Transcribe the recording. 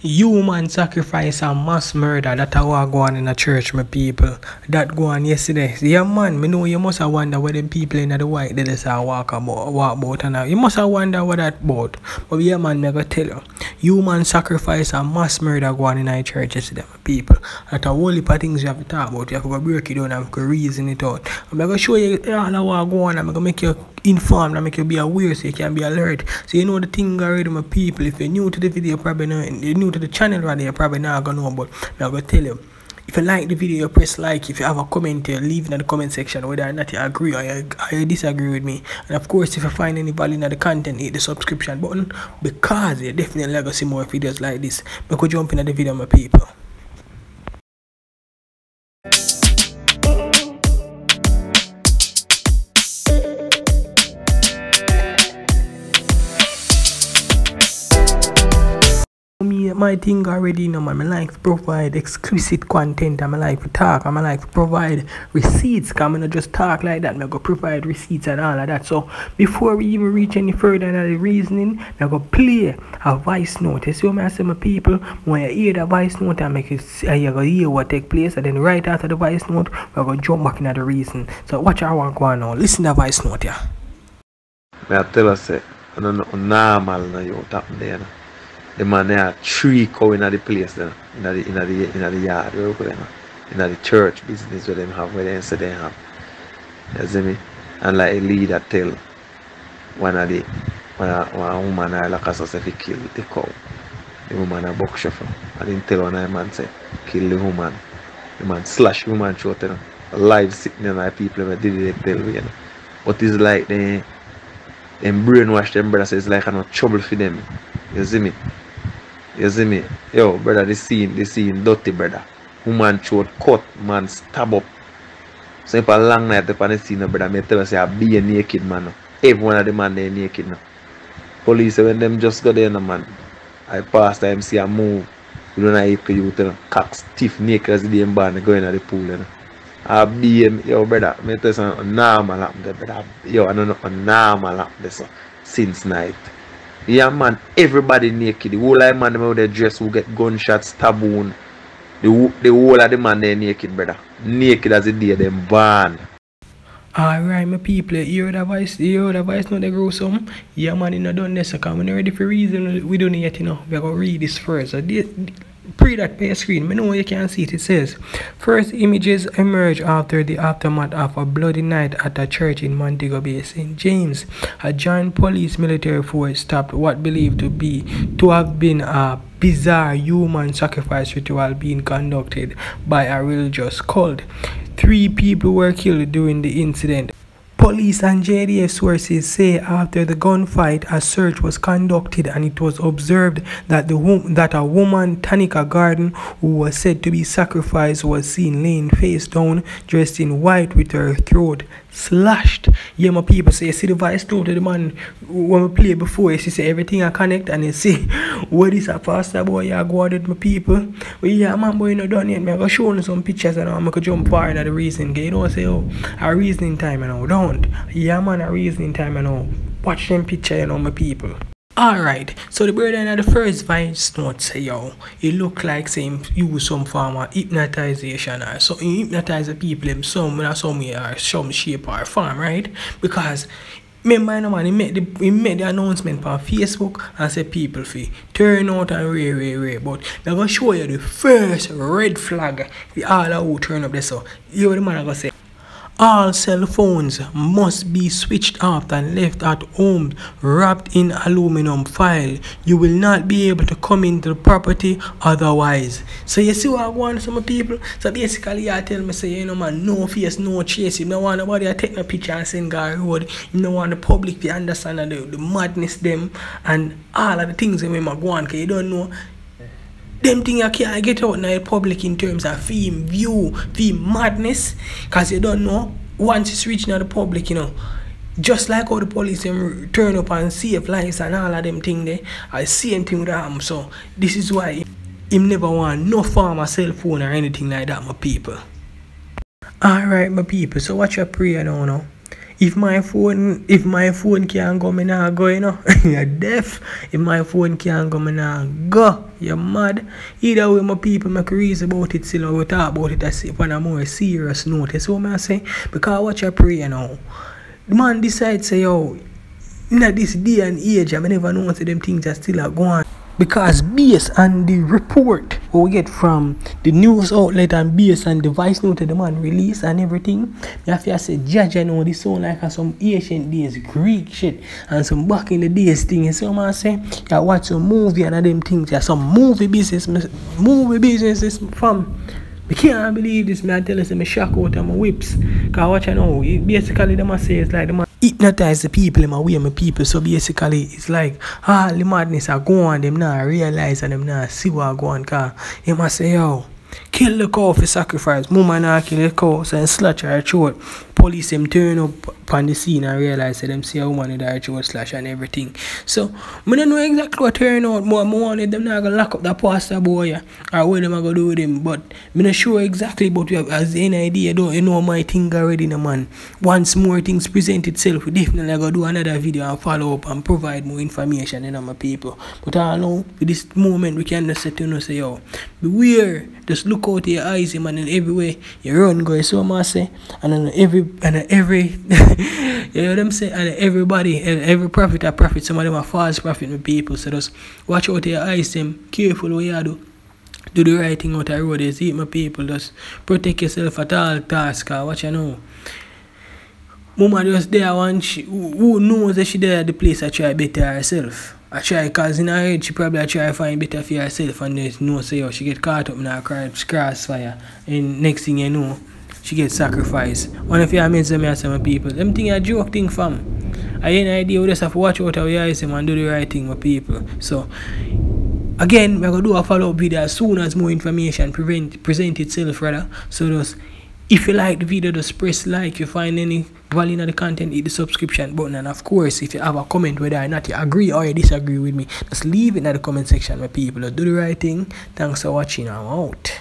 Human sacrifice and mass murder that are go on in a church, my people. That go on yesterday. Yeah, man, me know you must have wonder what them people in the white they just walk about and you must have wonder what that about. But yeah, man, me go tell you. Human sacrifice and mass murder go on in a church yesterday, my people. That a whole heap of things you have to talk about. You have to go break it down and have to reason it out. I'm going to show you all that what go on. I'm going to make you informed and make you be aware so you can be alert. So you know the thing already, my people. If you're new to the video, probably not, you're new to the channel rather, you're probably not gonna know, but I'm gonna tell you. If you like the video, you press like. If you have a comment, you leave in the comment section whether or not you agree or you disagree with me. And of course, if you find any value in the content, hit the subscription button because you're definitely gonna see more videos like this. We could jump into the video, my people. My thing already, you know, man. I like to provide explicit content. I like to talk. I like to provide receipts. Cause I'm not just talk like that. I go provide receipts and all of that. So before we even reach any further in the reasoning, I go play a voice note. You see what I say, my people? When you hear the voice note, I make it. You go hear what take place, and then right after the voice note, we go jump back into the reason. So watch how I go on now. Listen to the voice note, yeah. I tell us, I don't know normal now you tap there. The man there 3 cow in the place there, in the yard where we put them, in the church business where them have, where they say they have. You see me? And like a leader tell one woman I like us if he kill the cow. The woman a buck chauffeur. I didn't tell one man say kill the woman. The man slash the woman throat, you know. Live sitting in the people that did it tell you know. But it's like them brainwash them brother, so it's like no trouble for them. You see me? You see me? Yo, brother, the scene dirty, brother. Woman throat cut, man stab up. So if a long night upon the scene, brother, me tell you say I be a naked man. Every one of the man they naked now. Police when them just go there, no, man. I pass time see a move. You don't know if you tell cock stiff naked as the band going at the pool, you know. I be yo brother, me tell you something normal happen there, brother. Yo, I don't know a normal happen there so since night. Yeah man, everybody naked. The whole of man them they dress who get gunshots, stab wound. The whole of the man they naked, brother. Naked as the day them born. Alright, my people, you hear the voice now they grow some? Yeah man, you know done this, so come on ready for reason we don't yet, you know. We're gonna read this first. So pre that pay screen, I know you can see it. It says, first images emerge after the aftermath of a bloody night at a church in Montego Bay, St. James. A giant police military force stopped what believed to have been a bizarre human sacrifice ritual being conducted by a religious cult. 3 people were killed during the incident. Police and JDF sources say after the gunfight, a search was conducted and it was observed that a woman, Tanika Garden, who was said to be sacrificed, was seen laying face down, dressed in white with her throat slashed. Yeah, my people, so you see the voice note of the man when we play before, you see everything I connect and you see what is a pastor boy you go out with my people. Well, yeah, man, boy, you not done yet. I'm going to show you some pictures and I'm going to jump far into the reason. You don't say, oh, a reasoning time, you know, don't. Yeah, man, a reasoning time, you know. Watch them picture, you know, my people. Alright, so the brother in the first voice note say, yo, it look like same use some form of hypnotization or so you hypnotize the people in some way or some shape or form, right? Because remember, you know, man, he made the announcement on Facebook and said people fee turn out and rare. But they're gonna show you the first red flag for all who turn up there. So you know the man gonna say, all cell phones must be switched off and left at home wrapped in aluminum foil. You will not be able to come into the property otherwise. So you see what I want some people? So basically I tell me say, you know man, no face, no chase. You don't want nobody to take a picture and send guy road. You don't want the public to understand the madness them and all of the things that we might go on, because you don't know. Them thing you can't get out in the public in terms of fame, view, fame madness, because you don't know once it's reaching the public, you know. Just like how the police turn up and save lives and all of them thing there, I see anything with them. So this is why him never want no form of cell phone or anything like that, my people. Alright, my people, so watch your prayer now. If my phone can't go, me nah go, you know. You're deaf. If my phone can't go, me nah go. You're mad. Either way, my people make a reason about it, still we talk about it as if on a more serious note. You see what I say? Because what you pray now. The man decides say, yo, in this day and age, I never know them things are still are going. Because based on the report we get from the news outlet and based on the voice note the man release and everything, you have to say, judge, I know this sound like some ancient days Greek shit and some back in the days thing. You see what I say? You watch some movie and them things, yeah, some movie businesses from. I can't believe this, man. I tell you, I'm shocked out of my whips. Because what you know, basically, them say it's like the man hypnotize the people in my way, my people. So basically, it's like, all the madness are going, them not realize and them not see what going. Because they must say, yo, kill the cow for sacrifice. Mama not kill the cow, so slash her throat. Police them turn up on the scene and realize that them see a woman with her throat slash and everything. So, I don't know exactly what turn out more. I wanted them not going to lock up the pastor boy or what them are going to do with him. But I'm not sure exactly, but we have as any idea, don't you know my thing already, no, man. Once more things present itself, we definitely going to do another video and follow up and provide more information, you know, my people. But I know, with this moment, we can just sit and say, yo, beware, just look out your eyes, man, and everywhere you run, go, so much say, and then every you know what I'm saying, and everybody, every prophet a prophet, some of them are false prophet with people, so just watch out your eyes, them careful what you do the right thing out the road, you see my people, just protect yourself at all tasks, what you know. Mama just there one who knows that she there at the place I try better herself. I try cause in her head she probably try to find better for herself and then know say yo, she get caught up in her crossfire and next thing you know she get sacrificed. One of your mates me as some people. Them thing a joke thing fam. I ain't idea we just have to watch out how you eyes and do the right thing with people. So again, we're gonna do a follow-up video as soon as more information present itself rather. So just if you like the video, just press like. If you find any value in the content, hit the subscription button. And of course, if you have a comment whether or not you agree or you disagree with me, just leave it in the comment section with people. Just do the right thing. Thanks for watching. I'm out.